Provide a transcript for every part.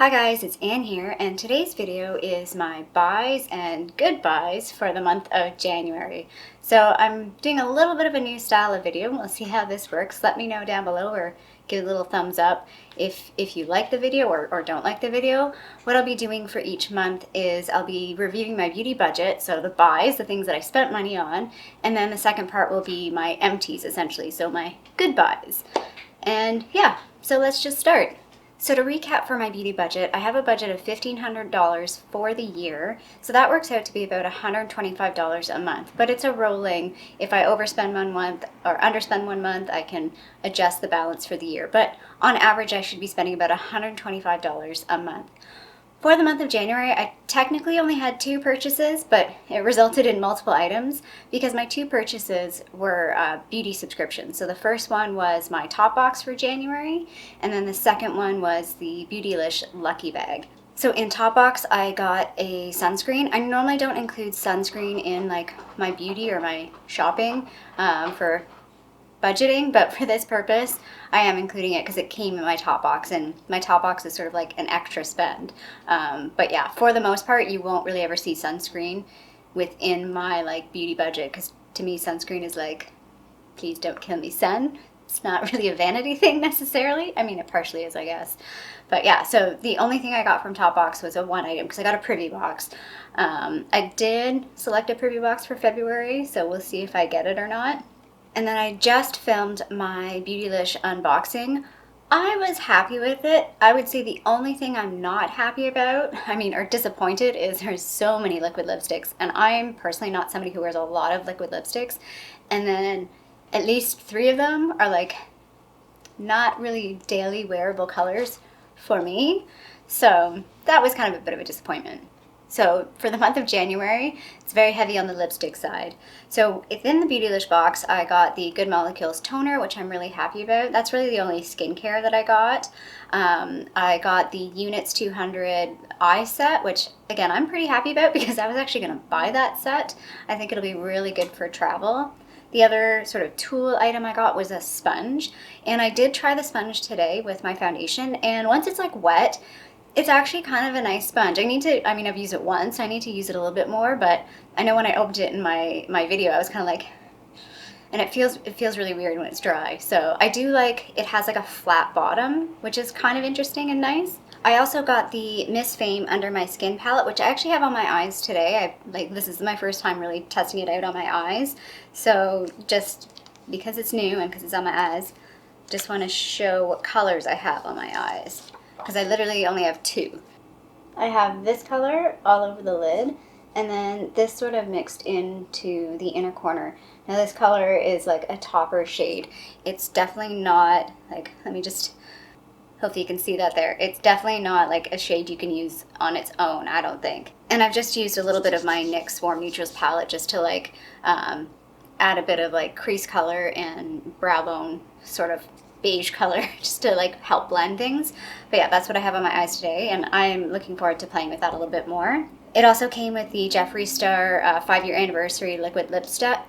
Hi guys, it's Anne here, and today's video is my buys and good buys for the month of January. So I'm doing a little bit of a new style of video. We'll see how this works. Let me know down below or give a little thumbs up if you like the video or don't like the video. What I'll be doing for each month is I'll be reviewing my beauty budget, so the buys, the things that I spent money on, and then the second part will be my empties essentially, so my good buys. And yeah, so let's just start. So to recap for my beauty budget, I have a budget of $1,500 for the year. So that works out to be about $125 a month, but it's a rolling. If I overspend 1 month or underspend 1 month, I can adjust the balance for the year. But on average, I should be spending about $125 a month. For the month of January, I technically only had 2 purchases, but it resulted in multiple items because my 2 purchases were beauty subscriptions. So the first one was my top box for January, and then the second one was the Beautylish Lucky Bag. So in top box, I got a sunscreen. I normally don't include sunscreen in like my beauty or my shopping for budgeting, but for this purpose I am including it because it came in my top box, and my top box is sort of like an extra spend. But yeah, for the most part you won't really ever see sunscreen within my like beauty budget, because to me sunscreen is like, please don't kill me sun. It's not really a vanity thing necessarily. I mean, it partially is, I guess. But yeah, so the only thing I got from top box was a 1 item because I got a privy box. I did select a privy box for February, so we'll see if I get it or not. And then I just filmed my Beautylish unboxing. I was happy with it. I would say the only thing I'm not happy about, or disappointed, is there's so many liquid lipsticks. And I'm personally not somebody who wears a lot of liquid lipsticks. And then at least 3 of them are like not really daily wearable colors for me. So that was kind of a bit of a disappointment. So for the month of January, it's very heavy on the lipstick side. So within the Beautylish box, I got the Good Molecules toner, which I'm really happy about. That's really the only skincare that I got. I got the Units 200 eye set, which again, I'm pretty happy about because I was actually going to buy that set. I think it'll be really good for travel. The other sort of tool item I got was a sponge. And I did try the sponge today with my foundation. And once it's like wet, it's actually kind of a nice sponge. I've used it once. I need to use it a little bit more, but I know when I opened it in my video, I was kind of like, and it feels really weird when it's dry. So I do like, it has like a flat bottom, which is kind of interesting and nice. I also got the Miss Fame Under My Skin palette, which I actually have on my eyes today. This is my first time really testing it out on my eyes. So just because it's new and because it's on my eyes, just want to show what colors I have on my eyes, because I literally only have 2. I have this color all over the lid, and then this sort of mixed into the inner corner. Now this color is like a topper shade. It's definitely not like, hopefully you can see that there. It's definitely not like a shade you can use on its own, I don't think. And I've just used a little bit of my NYX Warm Neutrals palette just to like add a bit of like crease color and brow bone sort of beige color just to like help blend things. But yeah, that's what I have on my eyes today, and I'm looking forward to playing with that a little bit more. It also came with the Jeffree Star 5-year anniversary liquid lip set,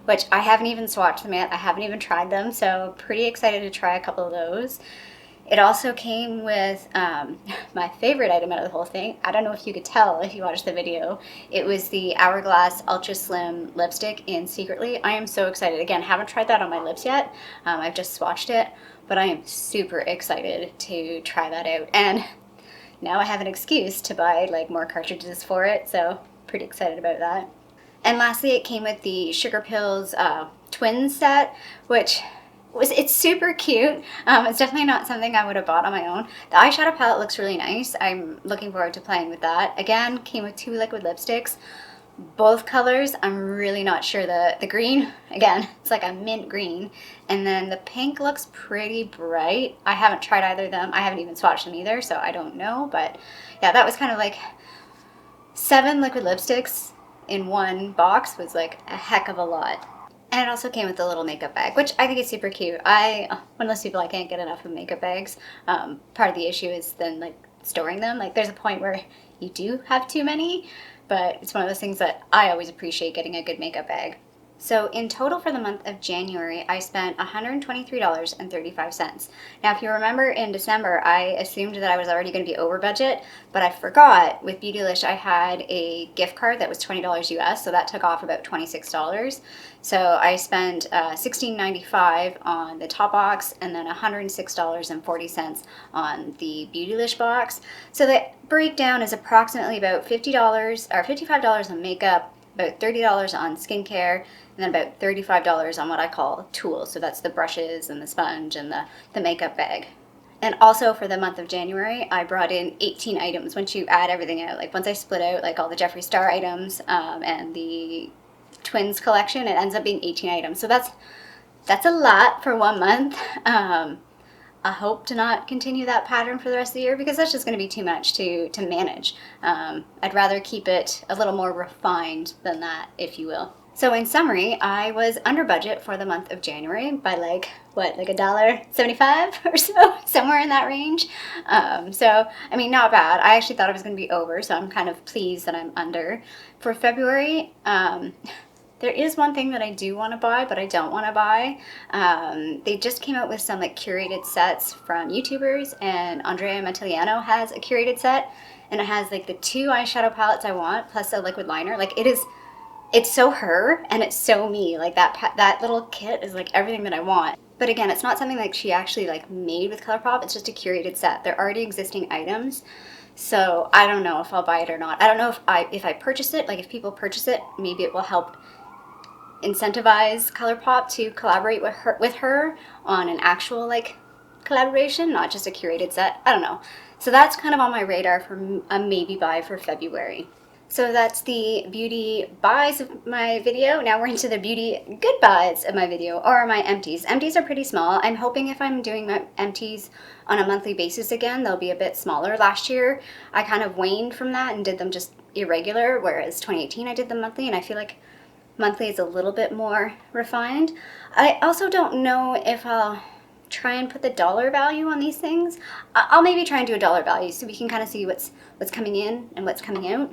which I haven't even swatched them yet. I haven't even tried them, so pretty excited to try a couple of those. It also came with my favorite item out of the whole thing. I don't know if you could tell if you watched the video. It was the Hourglass Ultra Slim lipstick in Secretly. I am so excited. Again, haven't tried that on my lips yet. I've just swatched it, but I am super excited to try that out. And now I have an excuse to buy like more cartridges for it, so pretty excited about that. And lastly, it came with the Sugar Pills twin set, which it's super cute. It's definitely not something I would have bought on my own. The eyeshadow palette looks really nice. I'm looking forward to playing with that. Again, came with 2 liquid lipsticks. Both colors, I'm really not sure. The green, again, it's like a mint green. And then the pink looks pretty bright. I haven't tried either of them. I haven't even swatched them either, so I don't know. But yeah, that was kind of like 7 liquid lipsticks in 1 box was like a heck of a lot. And it also came with a little makeup bag, which I think is super cute. One of those people, I can't get enough of makeup bags. Part of the issue is then like storing them. Like there's a point where you do have too many, but it's one of those things that I always appreciate, getting a good makeup bag. So in total for the month of January, I spent $123.35. Now, if you remember in December, I assumed that I was already going to be over budget, but I forgot with Beautylish I had a gift card that was $20 US, so that took off about $26. So I spent $16.95 on the top box and then $106.40 on the Beautylish box. So the breakdown is approximately about $50 or $55 on makeup, about $30 on skincare, and then about $35 on what I call tools. So that's the brushes and the sponge and the makeup bag. And also for the month of January, I brought in 18 items once you add everything out. Like once I split out like all the Jeffree Star items and the Twins collection, it ends up being 18 items. So that's a lot for 1 month. I hope to not continue that pattern for the rest of the year because that's just going to be too much to manage. I'd rather keep it a little more refined than that, if you will. So in summary, I was under budget for the month of January by like $1.75 or so, somewhere in that range. So, I mean, not bad. I actually thought I was going to be over, so I'm kind of pleased that I'm under. For February, there is one thing that I do want to buy, but I don't want to buy. They just came out with some like curated sets from YouTubers, and Andrea Mattiliano has a curated set, and it has like the 2 eyeshadow palettes I want, plus a liquid liner. Like it's so her, and it's so me. Like that little kit is like everything that I want. But again, it's not something like she actually like made with Colourpop. It's just a curated set. They're already existing items. So I don't know if I'll buy it or not. I don't know if I purchase it, like if people purchase it, maybe it will help incentivize Colourpop to collaborate with her on an actual like collaboration, not just a curated set. I don't know. So that's kind of on my radar for a maybe buy for February. So that's the beauty buys of my video. Now we're into the beauty good buys of my video, or my empties. Empties are pretty small. I'm hoping if I'm doing my empties on a monthly basis again, they'll be a bit smaller. Last year, I kind of waned from that and did them just irregular, whereas 2018 I did them monthly, and I feel like monthly is a little bit more refined. I also don't know if I'll try and put the dollar value on these things. I'll maybe try and do a dollar value so we can kind of see what's coming in and what's coming out.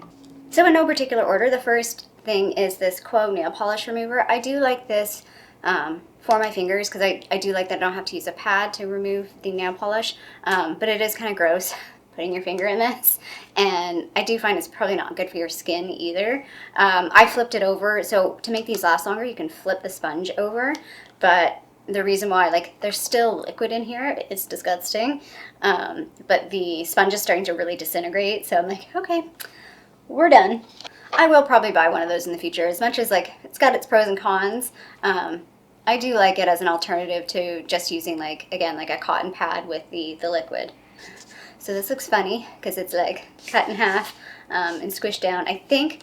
So in no particular order, the first thing is this Quo nail polish remover. I do like this for my fingers because I do like that I don't have to use a pad to remove the nail polish, but it is kind of gross putting your finger in this, and I do find it's probably not good for your skin either. I flipped it over, so to make these last longer you can flip the sponge over, but the reason why, like, there's still liquid in here, it's disgusting, but the sponge is starting to really disintegrate, so I'm like, okay, we're done. I will probably buy one of those in the future, as much as like it's got its pros and cons. I do like it as an alternative to just using like, again, like a cotton pad with the liquid. So this looks funny because it's like cut in half and squished down. I think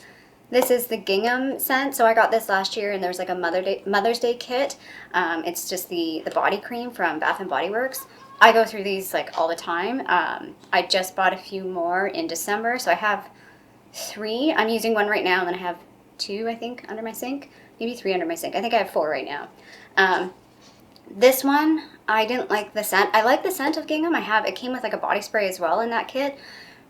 this is the gingham scent. So I got this last year, and there's like a Mother's Day kit. It's just the body cream from Bath and Body Works. I go through these like all the time. I just bought a few more in December, so I have 3. I'm using one right now, and then I have 2, I think, under my sink. Maybe 3 under my sink. I think I have 4 right now. This one, I didn't like the scent. I like the scent of gingham. It came with like a body spray as well in that kit,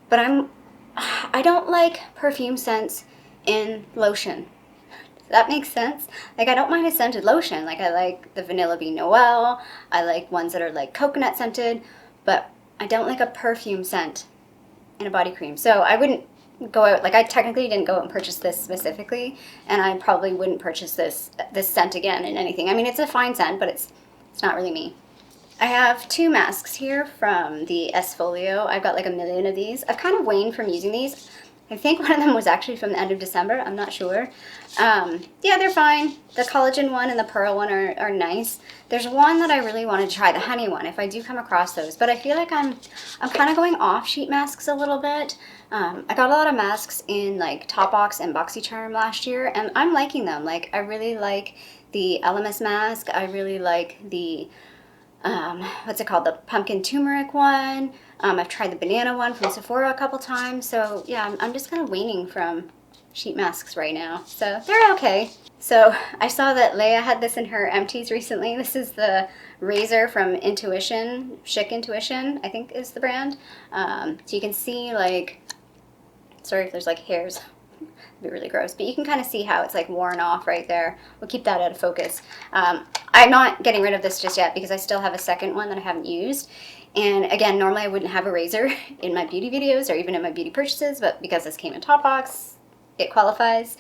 but I don't like perfume scents in lotion. Does that make sense? Like, I don't mind a scented lotion. Like, I like the Vanilla Bean Noel. I like ones that are like coconut scented, but I don't like a perfume scent in a body cream. So I wouldn't go out, like I technically didn't go out and purchase this specifically, and I probably wouldn't purchase this scent again in anything. I mean, it's a fine scent, but it's not really me. I have 2 masks here from the Esfolio. I've got like a million of these. I've kind of waned from using these. I think one of them was actually from the end of December. I'm not sure. Yeah, they're fine. The collagen one and the pearl one are nice. There's one that I really want to try, the honey one, if I do come across those. But I feel like I'm kind of going off sheet masks a little bit. I got a lot of masks in like Top Box and BoxyCharm last year, and I'm liking them. Like, I really like the LMS mask. I really like the what's it called, the pumpkin turmeric one. I've tried the banana one from Sephora a couple times. So yeah, I'm just kind of weaning from sheet masks right now. So they're okay. So I saw that Leia had this in her empties recently. This is the razor from Intuition, Chic Intuition, I think is the brand. So you can see, like, sorry if there's like hairs It'd be really gross. But you can kind of see how it's like worn off right there. We'll keep that out of focus. I'm not getting rid of this just yet because I still have a second one that I haven't used. And again, normally I wouldn't have a razor in my beauty videos or even in my beauty purchases, but because this came in top box, it qualifies.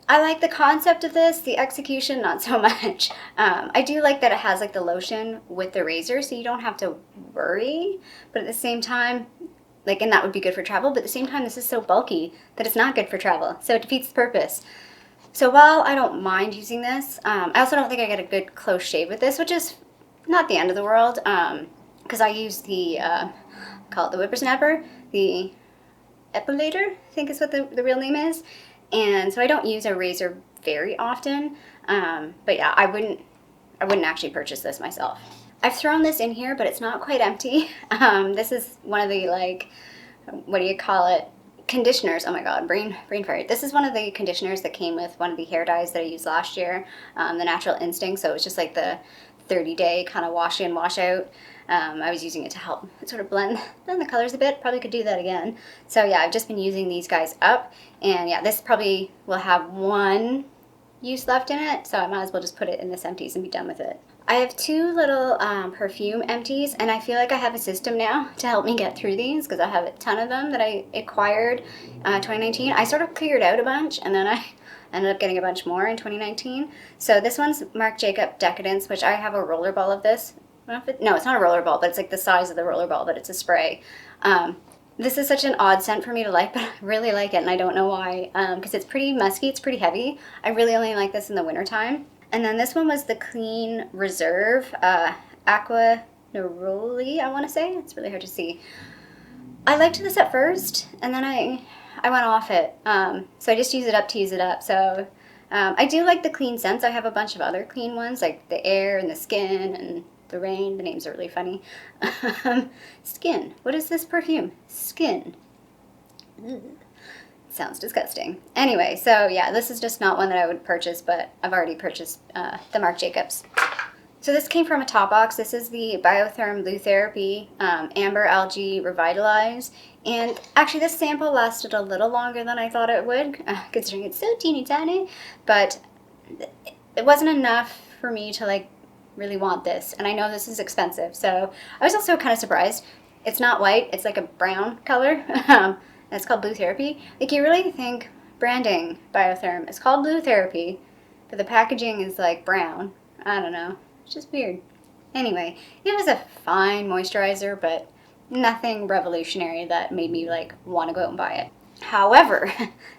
I like the concept of this, the execution, not so much. I do like that it has like the lotion with the razor, so you don't have to worry, but at the same time, like, and that would be good for travel, but at the same time, this is so bulky that it's not good for travel, so it defeats the purpose. So while I don't mind using this, I also don't think I get a good close shave with this, which is not the end of the world, because I use the, call it the whippersnapper, the epilator, I think is what the real name is. And so I don't use a razor very often, but yeah, I wouldn't actually purchase this myself. I've thrown this in here, but it's not quite empty. This is one of the, like, what do you call it? Conditioners. Oh my god, brain fart. This is one of the conditioners that came with one of the hair dyes that I used last year, the Natural Instinct. So it was just like the 30-day kind of wash in, wash out. I was using it to help sort of blend the colors a bit. Probably could do that again. So yeah, I've just been using these guys up, and yeah, this probably will have one use left in it, so I might as well just put it in this Empties and be done with it. I have two little perfume Empties, and I feel like I have a system now to help me get through these because I have a ton of them that I acquired 2019. I sort of cleared out a bunch, and then I ended up getting a bunch more in 2019. So this one's Marc Jacob Decadence, which I have a roller ball of this. No, it's not a roller ball, but it's like the size of the roller ball, but it's a spray. This is such an odd scent for me to like, but I really like it, and I don't know why, because it's pretty musky, it's pretty heavy. I really only like this in the wintertime. And then this one was the Clean Reserve Aqua Neroli, I want to say. It's really hard to see. I liked this at first, and then I went off it. So I just use it up to use it up. So I do like the clean scents. I have a bunch of other clean ones, like the Air and the Skin and the Rain. The names are really funny. Skin. What is this perfume? Skin. Ugh. Sounds disgusting. Anyway, so yeah, this is just not one that I would purchase, but I've already purchased the Marc Jacobs. So this came from a top box. This is the Biotherm Blue Therapy Amber Algae Revitalize. And actually this sample lasted a little longer than I thought it would, considering it's so teeny tiny, but it wasn't enough for me to like really want this. And I know this is expensive, so I was also kind of surprised. It's not white, it's like a brown color. It's called Blue Therapy. Like, you really think branding Biotherm is called Blue Therapy, but the packaging is like brown. I don't know. It's just weird. Anyway, it was a fine moisturizer, but nothing revolutionary that made me like want to go out and buy it. However,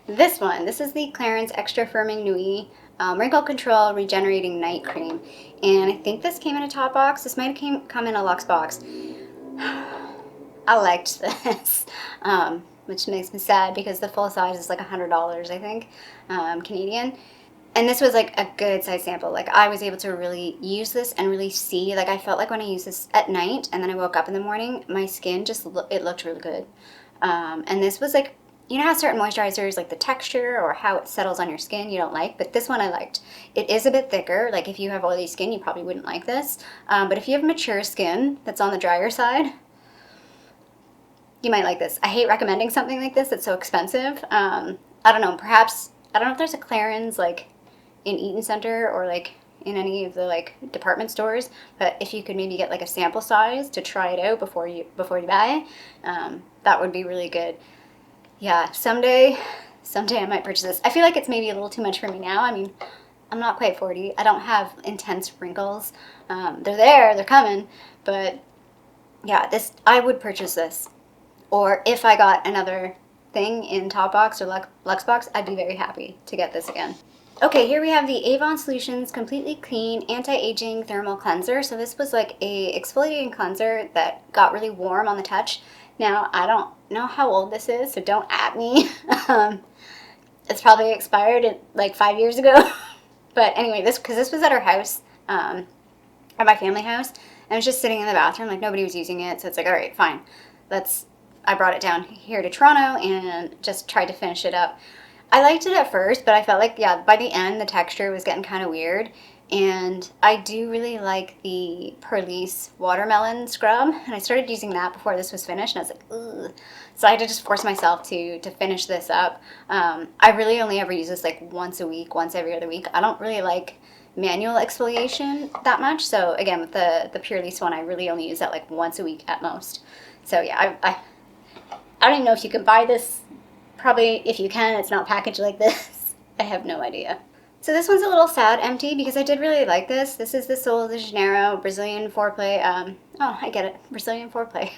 this is the Clarins Extra Firming Nuit Wrinkle Control Regenerating Night Cream. And I think this came in a top box. This might have come in a luxe box. I liked this. Which makes me sad because the full size is like $100, I think, Canadian. And this was like a good size sample. Like, I was able to really use this and really see, like, I felt like when I used this at night and then I woke up in the morning, my skin just, it looked really good. And this was like, you know how certain moisturizers, like the texture or how it settles on your skin you don't like, but this one I liked. It is a bit thicker. Like, if you have oily skin, you probably wouldn't like this. But if you have mature skin that's on the drier side, you might like this. I hate recommending something like this. It's so expensive. I don't know. Perhaps, I don't know if there's a Clarins like in Eaton Center or like in any of the like department stores. But if you could maybe get like a sample size to try it out before you buy, that would be really good. Yeah, someday I might purchase this. I feel like it's maybe a little too much for me now. I mean, I'm not quite 40. I don't have intense wrinkles. They're there. They're coming. But yeah, I would purchase this. Or if I got another thing in Top Box or Luxe Box, I'd be very happy to get this again. Okay, here we have the Avon Solutions Completely Clean Anti-Aging Thermal Cleanser. So this was like a exfoliating cleanser that got really warm on the touch. Now, I don't know how old this is, so don't at me. It's probably expired like 5 years ago. But anyway, because this was at our house, at my family house, and it was just sitting in the bathroom, like nobody was using it. So it's like, all right, fine, I brought it down here to Toronto and just tried to finish it up. I liked it at first, but I felt like, yeah, by the end, the texture was getting kind of weird. And I do really like the Perlice watermelon scrub, and I started using that before this was finished, and I was like, ugh. So I had to just force myself to finish this up. I really only ever use this like once a week, once every other week. I don't really like manual exfoliation that much. So again, with the Perlice one, I really only use that like once a week at most. So yeah, I don't even know if you can buy this. Probably if you can, it's not packaged like this. I have no idea. So this one's a little sad empty because I did really like this. This is the Sol de Janeiro Brazilian Foreplay. Oh, I get it. Brazilian Foreplay.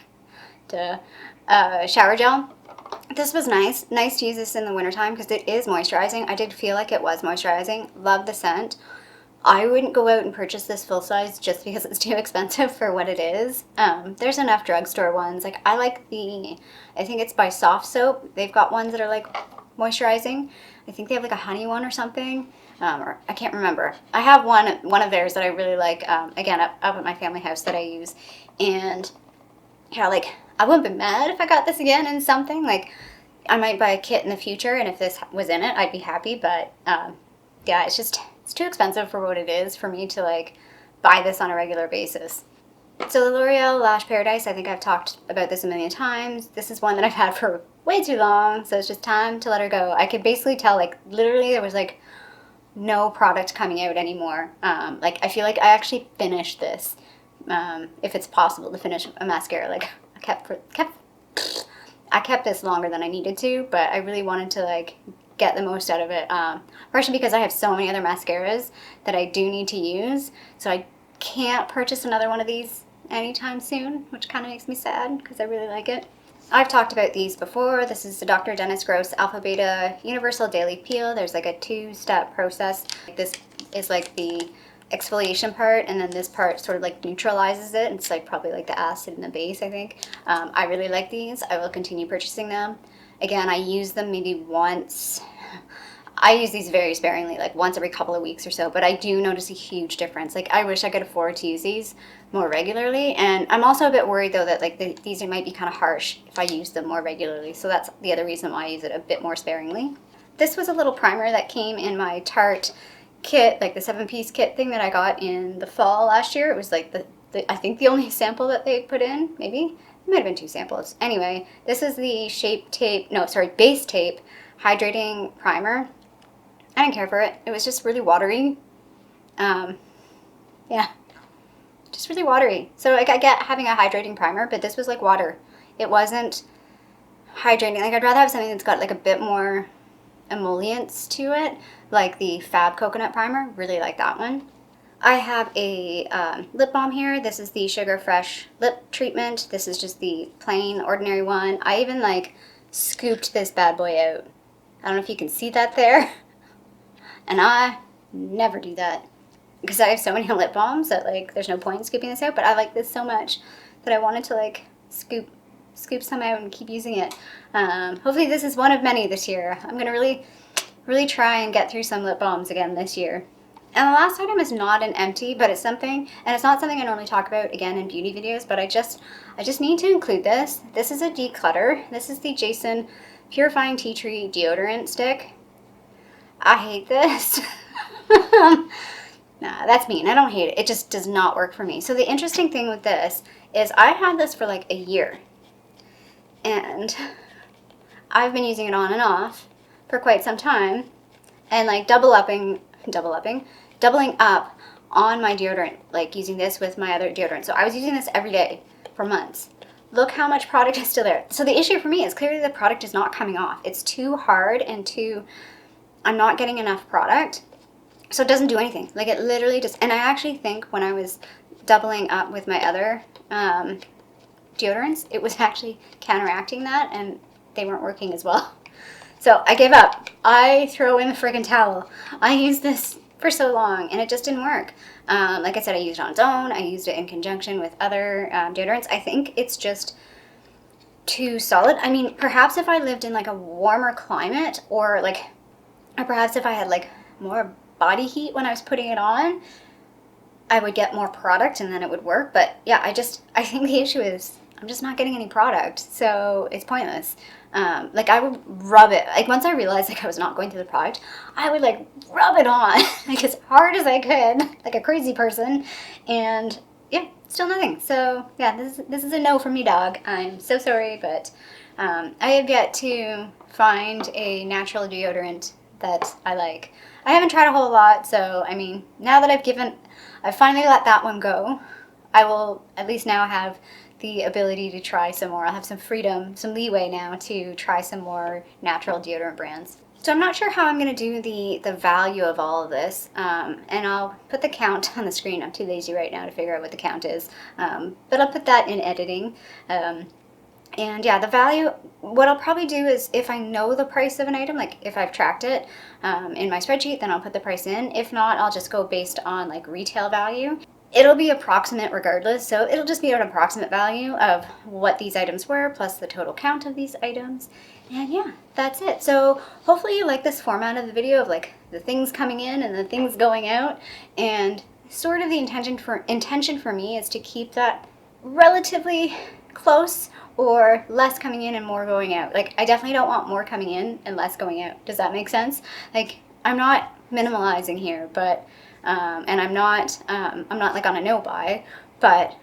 Duh. Shower gel. This was nice. Nice to use this in the wintertime because it is moisturizing. I did feel like it was moisturizing. Love the scent. I wouldn't go out and purchase this full size just because it's too expensive for what it is. There's enough drugstore ones. Like I like I think it's by Soft Soap. They've got ones that are like moisturizing. I think they have like a honey one or something. Or I can't remember. I have one of theirs that I really like, again, up at my family house that I use. And, yeah, like, I wouldn't be mad if I got this again in something. Like, I might buy a kit in the future, and if this was in it, I'd be happy. But, yeah, it's too expensive for what it is for me to, like, buy this on a regular basis. So the L'Oreal Lash Paradise, I think I've talked about this a million times. This is one that I've had for way too long, so it's just time to let her go. I could basically tell, like, literally there was, like, no product coming out anymore. Like I feel like I actually finished this. If it's possible to finish a mascara, like I kept this longer than I needed to, but I really wanted to like get the most out of it. Partially because I have so many other mascaras that I do need to use, so I can't purchase another one of these anytime soon, which kind of makes me sad because I really like it. I've talked about these before. This is the Dr. Denis Gross Alpha Beta Universal Daily Peel. There's like a two-step process. This is like the exfoliation part, and then this part sort of like neutralizes it. It's like probably like the acid and the base, I think. I really like these. I will continue purchasing them. Again, I use them maybe once. I use these very sparingly, like once every couple of weeks or so, but I do notice a huge difference. Like I wish I could afford to use these more regularly, and I'm also a bit worried though that like these might be kind of harsh if I use them more regularly, so that's the other reason why I use it a bit more sparingly. This was a little primer that came in my Tarte kit, like the 7-piece kit thing that I got in the fall last year. It was like I think the only sample that they put in, maybe? It might have been 2 samples. Anyway, this is the Base Tape Hydrating Primer. I didn't care for it. It was just really watery. Yeah, just really watery. So like I get having a hydrating primer, but this was like water. It wasn't hydrating. Like I'd rather have something that's got like a bit more emollients to it, like the Fab Coconut Primer. Really like that one. I have a lip balm here. This is the Sugar Fresh Lip Treatment. This is just the plain, ordinary one. I even like scooped this bad boy out. I don't know if you can see that there. And I never do that because I have so many lip balms that like there's no point in scooping this out, but I like this so much that I wanted to like scoop some out and keep using it. Hopefully this is one of many this year. I'm gonna really try and get through some lip balms again this year. And the last item is not an empty, but it's something, and it's not something I normally talk about again in beauty videos, but I just need to include this. This is a declutter. This is the Jason Purifying Tea Tree Deodorant Stick. I hate this. Nah, that's mean. I don't hate it. It just does not work for me. So the interesting thing with this is I had this for like a year. And I've been using it on and off for quite some time. And like doubling up on my deodorant, like using this with my other deodorant. So I was using this every day for months. Look how much product is still there. So the issue for me is clearly the product is not coming off. It's too hard and I'm not getting enough product, so it doesn't do anything. Like it literally just, and I actually think when I was doubling up with my other deodorants, it was actually counteracting that and they weren't working as well. So I gave up. I throw in the friggin' towel. I used this for so long and it just didn't work. Like I said, I used it on its own. I used it in conjunction with other deodorants. I think it's just too solid. I mean, perhaps if I lived in like a warmer climate or perhaps if I had like more body heat when I was putting it on, I would get more product and then it would work. But yeah, I think the issue is I'm just not getting any product, so it's pointless. Like I would rub it, like once I realized like I was not going through the product, I would like rub it on like as hard as I could, like a crazy person, and yeah, still nothing. So yeah, this is a no for me, dog. I'm so sorry, but I have yet to find a natural deodorant that I like. I haven't tried a whole lot, so I mean, now that I've finally let that one go, I will at least now have the ability to try some more. I'll have some freedom, some leeway now to try some more natural deodorant brands. So I'm not sure how I'm going to do the value of all of this, and I'll put the count on the screen. I'm too lazy right now to figure out what the count is, but I'll put that in editing. And yeah, the value, what I'll probably do is if I know the price of an item, like if I've tracked it in my spreadsheet, then I'll put the price in. If not, I'll just go based on like retail value. It'll be approximate regardless, so it'll just be an approximate value of what these items were, plus the total count of these items. And yeah, that's it. So hopefully you like this format of the video of like the things coming in and the things going out. And sort of the intention for me is to keep that relatively close, or less coming in and more going out. Like I definitely don't want more coming in and less going out. Does that make sense? Like I'm not minimalizing here, but and I'm not like on a no buy, but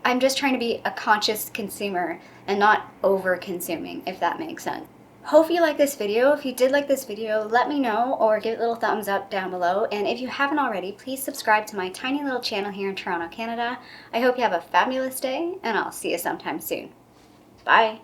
I'm just trying to be a conscious consumer and not over consuming, if that makes sense. Hope you like this video. If you did like this video, let me know or give it a little thumbs up down below. And if you haven't already, please subscribe to my tiny little channel here in Toronto, Canada. I hope you have a fabulous day, and I'll see you sometime soon. Bye.